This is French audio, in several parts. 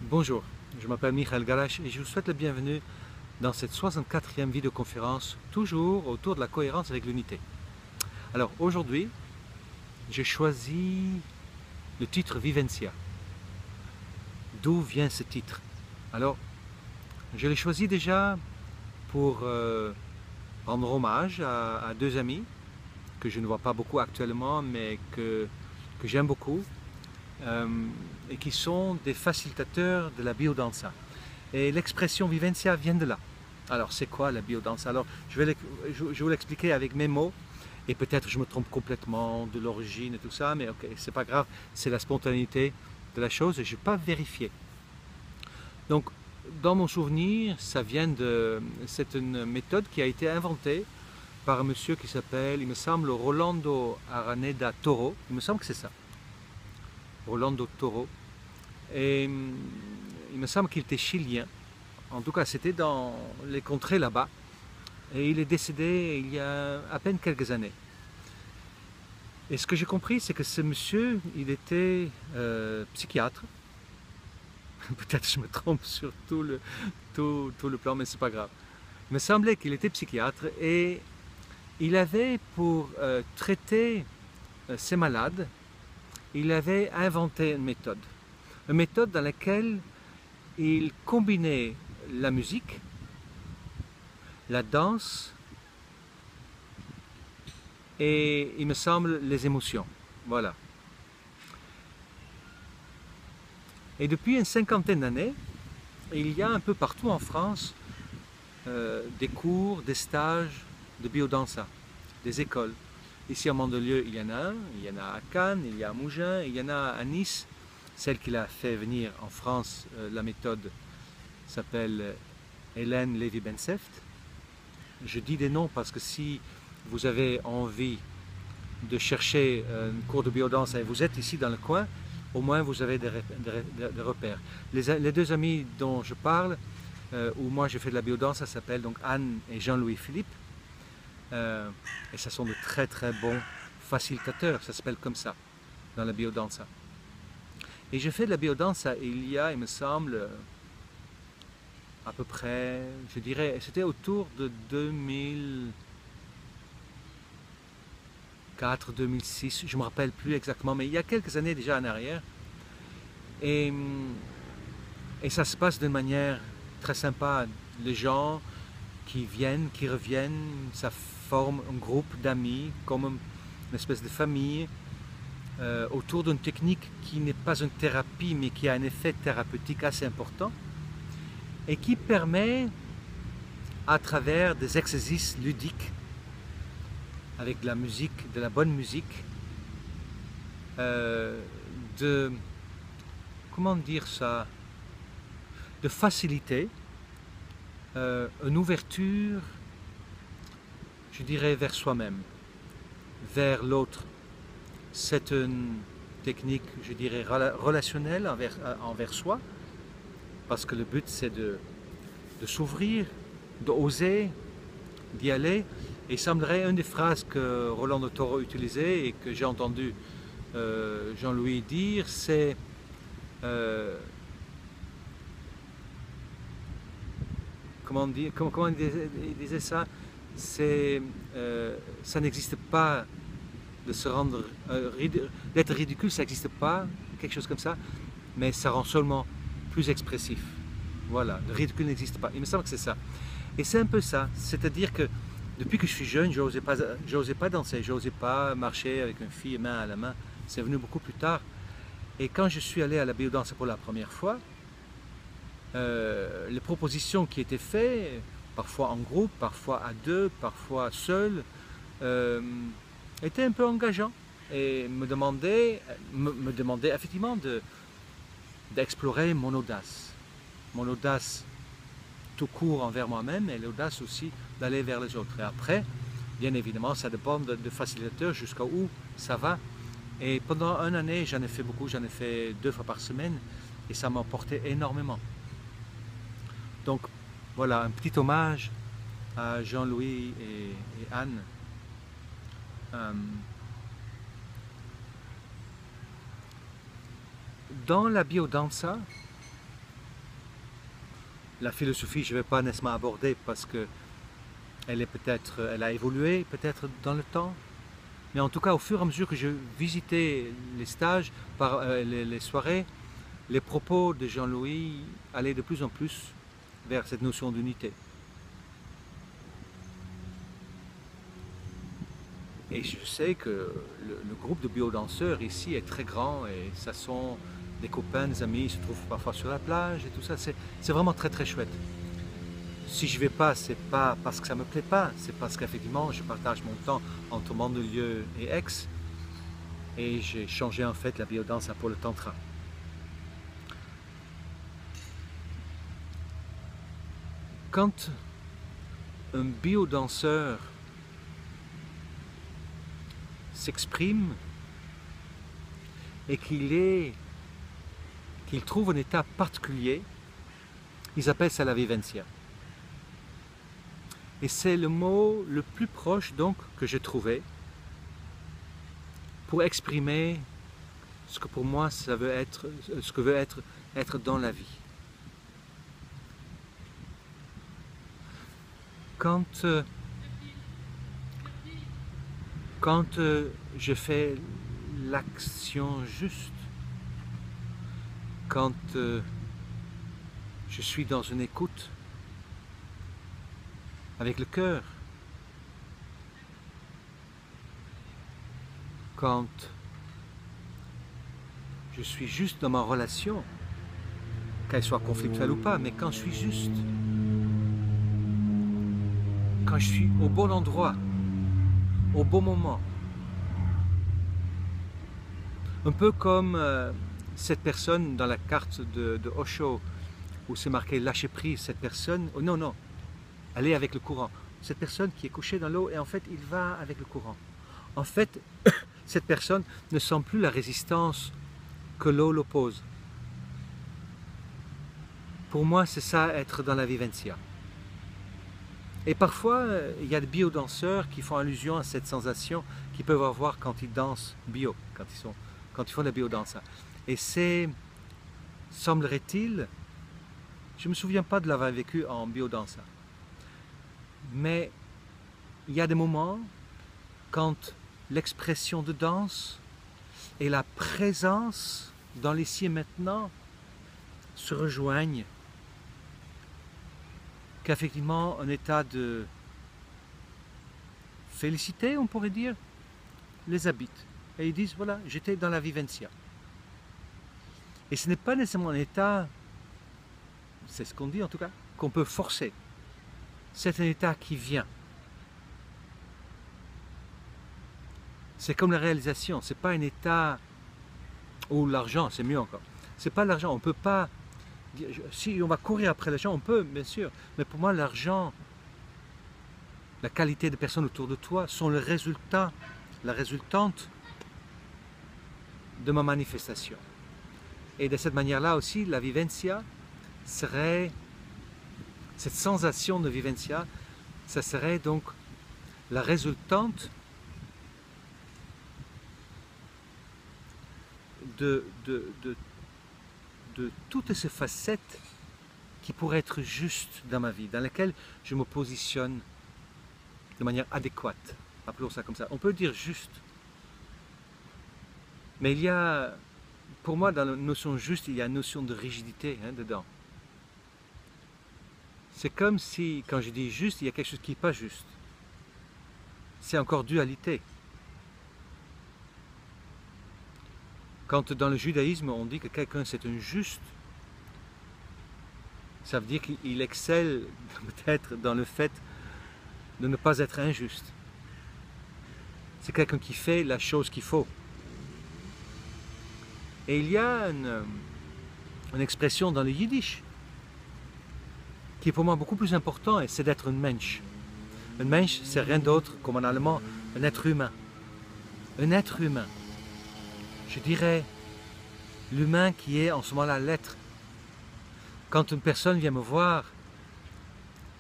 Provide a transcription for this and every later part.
Bonjour, je m'appelle Michael Galash et je vous souhaite la bienvenue dans cette 64e vidéoconférence, toujours autour de la cohérence avec l'unité. Alors aujourd'hui, j'ai choisi le titre Vivencia. D'où vient ce titre? Alors, je l'ai choisi déjà pour rendre hommage à deux amis que je ne vois pas beaucoup actuellement, mais que j'aime beaucoup, et qui sont des facilitateurs de la biodanza. Et l'expression vivencia vient de là. Alors, c'est quoi la biodanza? Alors, je vais vous l'expliquer avec mes mots, et peut-être je me trompe complètement de l'origine et tout ça, mais ok, c'est pas grave, c'est la spontanéité de la chose et je ne vais pas vérifier. Donc, dans mon souvenir, c'est une méthode qui a été inventée par un monsieur qui s'appelle, il me semble, Rolando Araneda Toro. Il me semble que c'est ça. Rolando Toro. Et il me semble qu'il était chilien. En tout cas, c'était dans les contrées là-bas. Et il est décédé il y a à peine quelques années. Et ce que j'ai compris, c'est que ce monsieur, il était psychiatre. Peut-être je me trompe sur tout le plan, mais c'est pas grave. Il me semblait qu'il était psychiatre et il avait pour traiter ses malades, il avait inventé une méthode dans laquelle il combinait la musique, la danse et, il me semble, les émotions. Voilà. Et depuis une cinquantaine d'années, il y a un peu partout en France des cours, des stages de biodanza, des écoles. Ici à Mandelieu, il y en a un, il y en a à Cannes, il y a à Mougins, il y en a à Nice. Celle qui l'a fait venir en France, la méthode s'appelle Hélène Lévy-Benseft. Je dis des noms parce que si vous avez envie de chercher un cours de biodanza et vous êtes ici dans le coin, au moins vous avez des repères. Les deux amis dont je parle, où moi je fais de la biodanza, ça s'appelle donc Anne et Jean-Louis Philippe. Et ce sont de très très bons facilitateurs, ça s'appelle comme ça, dans la biodanza. Et je fais de la biodanza il y a, il me semble, à peu près, je dirais, c'était autour de 2004-2006, je ne me rappelle plus exactement, mais il y a quelques années déjà en arrière. Et ça se passe d'une manière très sympa. Les gens qui viennent, qui reviennent, ça forme un groupe d'amis, comme une espèce de famille, autour d'une technique qui n'est pas une thérapie, mais qui a un effet thérapeutique assez important, et qui permet, à travers des exercices ludiques, avec de la musique, de la bonne musique, de, comment dire ça, de faciliter une ouverture, je dirais, vers soi-même, vers l'autre. C'est une technique, je dirais, relationnelle envers soi, parce que le but c'est de s'ouvrir, d'oser, d'y aller. Et il semblerait, une des phrases que Rolando Toro utilisait et que j'ai entendu Jean-Louis dire, c'est comment il disait ça, c'est ça n'existe pas de se rendre d'être ridicule, ça n'existe pas, quelque chose comme ça, mais ça rend seulement plus expressif. Voilà, le ridicule n'existe pas. Il me semble que c'est ça. Et c'est un peu ça, c'est-à-dire que depuis que je suis jeune, je n'osais pas danser, je n'osais pas marcher avec une fille main à la main. C'est venu beaucoup plus tard. Et quand je suis allé à la biodanza pour la première fois, les propositions qui étaient faites, parfois en groupe, parfois à deux, parfois seul, étaient un peu engageants et me demandaient effectivement d'explorer mon audace. Mon audace tout court envers moi-même et l'audace aussi d'aller vers les autres. Et après, bien évidemment, ça dépend de facilitateur jusqu'à où ça va. Et pendant une année, j'en ai fait beaucoup, j'en ai fait 2 fois par semaine et ça m'a apporté énormément. Donc voilà, un petit hommage à Jean-Louis et Anne. Dans la biodanza, La philosophie, je ne vais pas nécessairement aborder parce que elle a évolué peut-être dans le temps. Mais en tout cas, au fur et à mesure que je visitais les stages, les soirées, les propos de Jean-Louis allaient de plus en plus vers cette notion d'unité. Et je sais que le groupe de biodanseurs ici est très grand et ça sont des copains, des amis, ils se trouvent parfois sur la plage et tout ça. C'est vraiment très très chouette. Si je ne vais pas, c'est pas parce que ça ne me plaît pas, c'est parce qu'effectivement je partage mon temps entre Mandelieu et Aix et j'ai changé en fait la biodanse pour le tantra. Quand un biodanseur s'exprime et qu'il trouve un état particulier, ils appellent ça la vivencia. Et c'est le mot le plus proche donc que j'ai trouvé pour exprimer ce que pour moi ça veut être, ce que veut être dans la vie. Quand je fais l'action juste, quand je suis dans une écoute avec le cœur, quand je suis juste dans ma relation, qu'elle soit conflictuelle ou pas, mais quand je suis juste, quand je suis au bon endroit, au bon moment. Un peu comme cette personne dans la carte de Osho, où c'est marqué lâcher prise, cette personne, oh non, elle est avec le courant. Cette personne qui est couchée dans l'eau et en fait il va avec le courant. En fait, cette personne ne sent plus la résistance que l'eau l'oppose. Pour moi, c'est ça être dans la vivencia. Et parfois, il y a des biodanseurs qui font allusion à cette sensation qu'ils peuvent avoir quand ils dansent bio, quand ils font la biodanse. Et c'est, semblerait-il, je ne me souviens pas de l'avoir vécu en biodanse, mais il y a des moments quand l'expression de danse et la présence dans l'ici et maintenant se rejoignent, qu'effectivement un état de félicité, on pourrait dire, les habite. Et ils disent, voilà, j'étais dans la vivencia. Et ce n'est pas nécessairement un état, c'est ce qu'on dit en tout cas, qu'on peut forcer. C'est un état qui vient. C'est comme la réalisation, c'est pas un état, ou l'argent, c'est mieux encore. C'est pas l'argent, on peut pas, si on va courir après l'argent, on peut, bien sûr, mais pour moi l'argent, la qualité des personnes autour de toi sont le résultat, la résultante de ma manifestation. Et de cette manière-là aussi, la vivencia serait, cette sensation de vivencia, ça serait donc la résultante de toutes ces facettes qui pourraient être justes dans ma vie, dans lesquelles je me positionne de manière adéquate. Appelons ça comme ça. On peut dire juste. Mais il y a, pour moi, dans la notion juste, il y a une notion de rigidité dedans. C'est comme si, quand je dis juste, il y a quelque chose qui n'est pas juste. C'est encore dualité. Quand dans le judaïsme, on dit que quelqu'un c'est un juste, ça veut dire qu'il excelle peut-être dans le fait de ne pas être injuste. C'est quelqu'un qui fait la chose qu'il faut. Et il y a une expression dans le yiddish qui est pour moi beaucoup plus important, et c'est d'être un mensch. Un mensch, c'est rien d'autre, comme en allemand, un être humain. Un être humain. Je dirais l'humain qui est en ce moment-là l'être. Quand une personne vient me voir,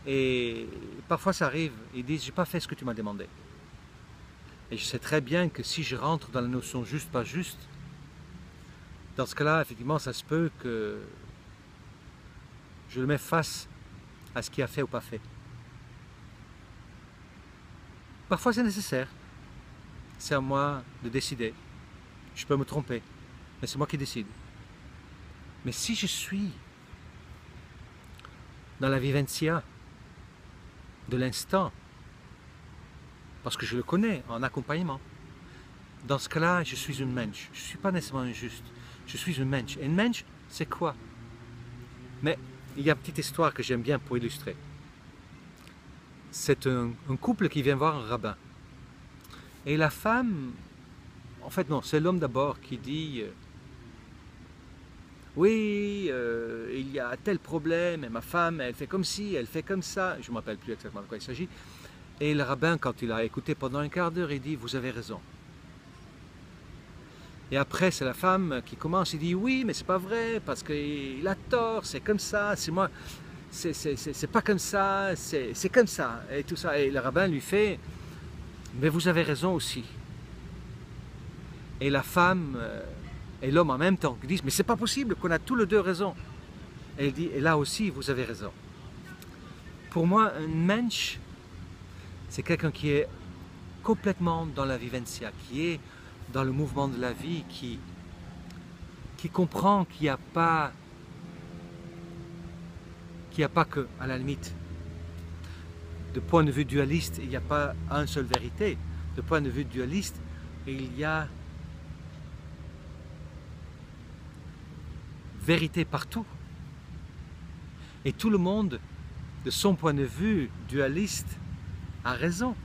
et parfois ça arrive, ils disent « j'ai pas fait ce que tu m'as demandé ». Et je sais très bien que si je rentre dans la notion juste, pas juste, dans ce cas-là, effectivement, ça se peut que Je le mets face à ce qu'il a fait ou pas fait. Parfois c'est nécessaire. C'est à moi de décider. Je peux me tromper, mais c'est moi qui décide. Mais si je suis dans la vivencia de l'instant, parce que je le connais en accompagnement, dans ce cas-là, je suis une mensch. Je ne suis pas nécessairement injuste. Je suis une mensch. Et une mensch, c'est quoi? Mais il y a une petite histoire que j'aime bien pour illustrer. C'est un couple qui vient voir un rabbin. Et la femme, en fait non, c'est l'homme d'abord qui dit oui, il y a tel problème, et ma femme, elle fait comme ci, elle fait comme ça. Je ne me rappelle plus exactement de quoi il s'agit. Et le rabbin, quand il a écouté pendant un quart d'heure, il dit, vous avez raison. Et après, c'est la femme qui commence, il dit, oui, mais c'est pas vrai, parce qu'il a tort, c'est comme ça, c'est moi, c'est pas comme ça, c'est comme ça, et tout ça. Et le rabbin lui fait, mais vous avez raison aussi. Et la femme et l'homme en même temps qui disent, mais c'est pas possible qu'on a tous les deux raison. Et il dit, et là aussi, vous avez raison. Pour moi, un mensch, c'est quelqu'un qui est complètement dans la vivencia, qui est dans le mouvement de la vie, qui comprend qu'il n'y a pas que, à la limite, de point de vue dualiste, il n'y a pas une seule vérité. De point de vue dualiste, il y a vérité partout. Et tout le monde, de son point de vue dualiste, a raison.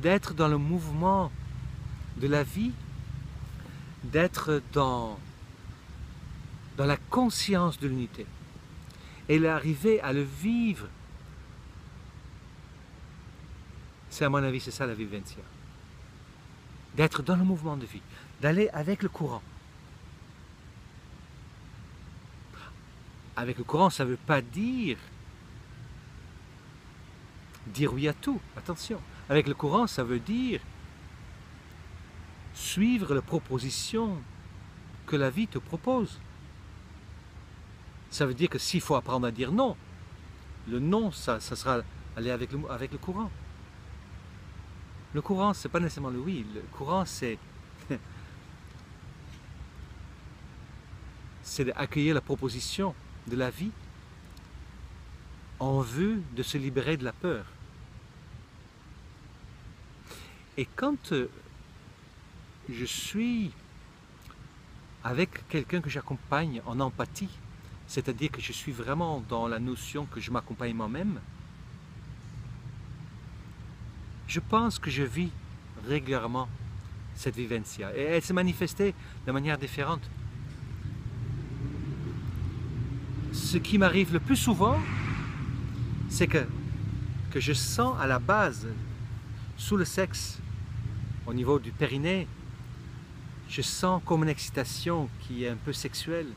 D'être dans le mouvement de la vie, d'être dans la conscience de l'unité. Et d'arriver à le vivre, c'est à mon avis, c'est ça la vivencia. D'être dans le mouvement de vie, d'aller avec le courant. Avec le courant, ça ne veut pas dire oui à tout, attention. Avec le courant, ça veut dire suivre les propositions que la vie te propose. Ça veut dire que s'il faut apprendre à dire non, le non, ça sera aller avec le courant. Le courant, ce n'est pas nécessairement le oui. Le courant, c'est d'accueillir la proposition de la vie en vue de se libérer de la peur. Et quand je suis avec quelqu'un que j'accompagne en empathie, c'est-à-dire que je suis vraiment dans la notion que je m'accompagne moi-même, je pense que je vis régulièrement cette vivencia. Et elle s'est manifestée de manière différente. Ce qui m'arrive le plus souvent, c'est que je sens à la base, sous le sexe, au niveau du périnée, je sens comme une excitation qui est un peu sexuelle,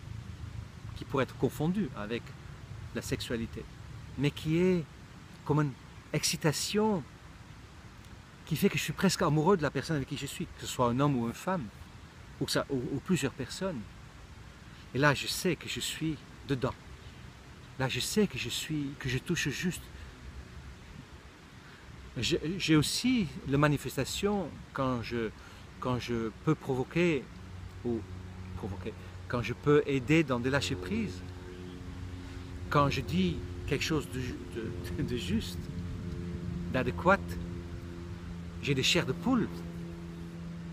qui pourrait être confondue avec la sexualité, mais qui est comme une excitation qui fait que je suis presque amoureux de la personne avec qui je suis, que ce soit un homme ou une femme, ou plusieurs personnes. Et là, je sais que je suis dedans. Là, je sais que je touche juste. J'ai aussi la manifestation quand je peux provoquer, quand je peux aider dans des lâcher prise, quand je dis quelque chose de juste, d'adéquat, j'ai des chairs de poule,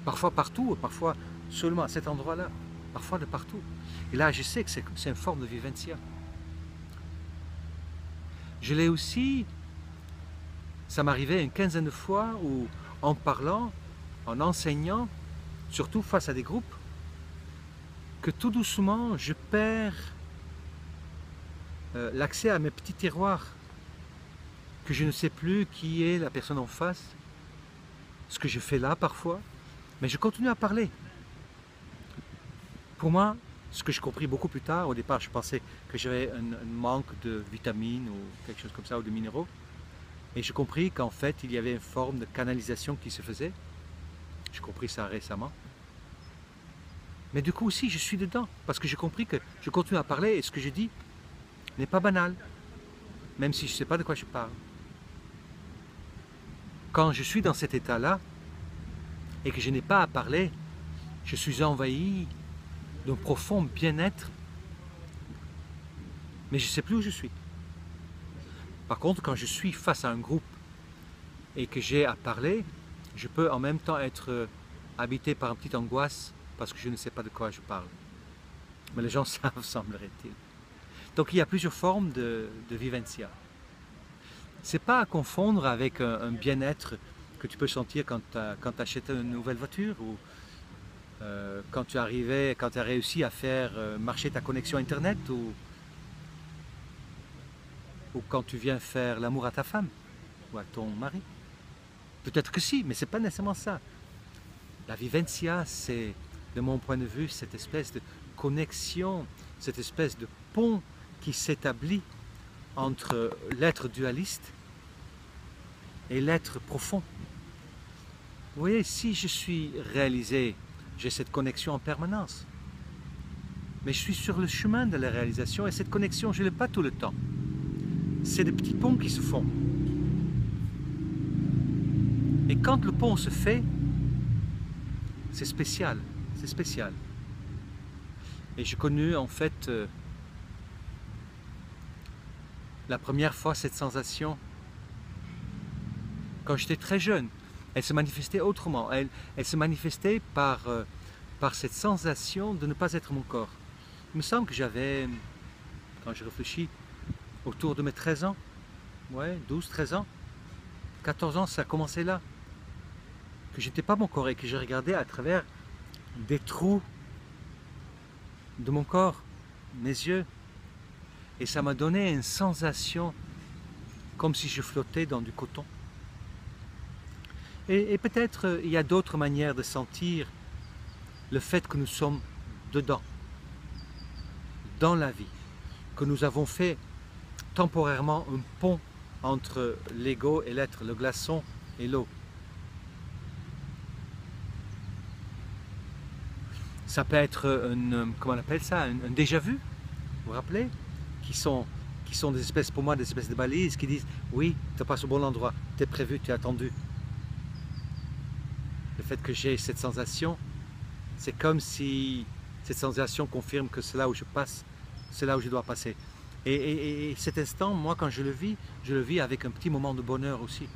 parfois partout, parfois seulement à cet endroit-là, parfois de partout. Et là, je sais que c'est une forme de vivencia. Je l'ai aussi, ça m'arrivait une quinzaine de fois où, en parlant, en enseignant, surtout face à des groupes, que tout doucement, je perds l'accès à mes petits tiroirs, que je ne sais plus qui est la personne en face, ce que je fais là parfois, mais je continue à parler. Pour moi, ce que j'ai compris beaucoup plus tard, au départ je pensais que j'avais un manque de vitamines ou quelque chose comme ça, ou de minéraux, et j'ai compris qu'en fait il y avait une forme de canalisation qui se faisait. J'ai compris ça récemment. Mais du coup aussi, je suis dedans, parce que j'ai compris que je continue à parler et ce que je dis n'est pas banal, même si je ne sais pas de quoi je parle. Quand je suis dans cet état-là, et que je n'ai pas à parler, je suis envahi d'un profond bien-être, mais je ne sais plus où je suis. Par contre, quand je suis face à un groupe et que j'ai à parler, je peux en même temps être habité par une petite angoisse parce que je ne sais pas de quoi je parle. Mais les gens savent, semblerait-il. Donc il y a plusieurs formes de vivencia. Ce n'est pas à confondre avec un bien-être que tu peux sentir quand tu achètes une nouvelle voiture ou quand tu as réussi à faire marcher ta connexion internet ou quand tu viens faire l'amour à ta femme ou à ton mari. Peut-être que si, mais ce n'est pas nécessairement ça. La vivencia, c'est, de mon point de vue, cette espèce de connexion, cette espèce de pont qui s'établit entre l'être dualiste et l'être profond. Vous voyez, si je suis réalisé, j'ai cette connexion en permanence. Mais je suis sur le chemin de la réalisation et cette connexion, je ne l'ai pas tout le temps. C'est des petits ponts qui se font. Et quand le pont se fait, c'est spécial, c'est spécial. Et j'ai connu en fait la première fois cette sensation quand j'étais très jeune. Elle se manifestait autrement, elle se manifestait par cette sensation de ne pas être mon corps. Il me semble que j'avais, quand je réfléchis, autour de mes 13 ans, ouais, 12, 13 ans, 14 ans, ça a commencé là. Que j'étais pas mon corps et que je regardais à travers des trous de mon corps, mes yeux. Et ça m'a donné une sensation comme si je flottais dans du coton. Et peut-être il y a d'autres manières de sentir le fait que nous sommes dedans, dans la vie, que nous avons fait temporairement un pont entre l'ego et l'être, le glaçon et l'eau. Ça peut être comment on appelle ça, un déjà-vu, vous vous rappelez, qui sont des espèces, pour moi, des espèces de balises qui disent oui, tu n'es pas au bon endroit, tu es prévu, tu es attendu. Le fait que j'ai cette sensation, c'est comme si cette sensation confirme que c'est là où je passe, c'est là où je dois passer. Et cet instant, moi, quand je le vis avec un petit moment de bonheur aussi.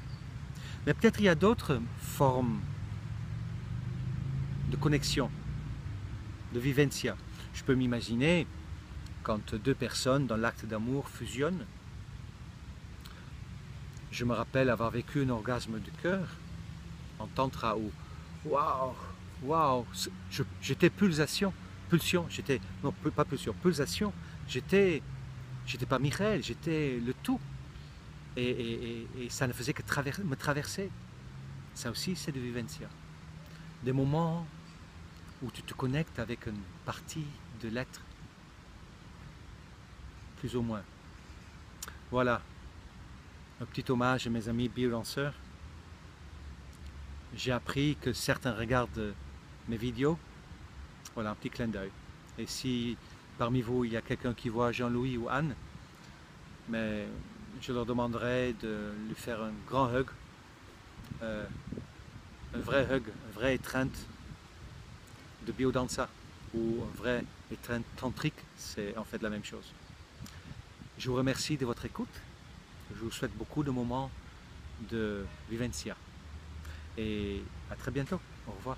Mais peut-être il y a d'autres formes de connexion, de vivencia. Je peux m'imaginer quand deux personnes dans l'acte d'amour fusionnent. Je me rappelle avoir vécu un orgasme du cœur en tantra où waouh, waouh, j'étais pulsation, j'étais, non pas pulsion, pulsation, j'étais pas Michael, j'étais le tout. Et ça ne faisait que me traverser. Ça aussi, c'est de vivencia. Des moments où tu te connectes avec une partie de l'être, plus ou moins. Voilà, un petit hommage à mes amis biodanseurs. J'ai appris que certains regardent mes vidéos. Voilà, un petit clin d'œil. Et si parmi vous, il y a quelqu'un qui voit Jean-Louis ou Anne, mais je leur demanderai de lui faire un grand hug, un vrai hug, une vraie étreinte de biodanza ou un vrai étreinte tantrique, c'est en fait la même chose. Je vous remercie de votre écoute. Je vous souhaite beaucoup de moments de vivencia. Et à très bientôt. Au revoir.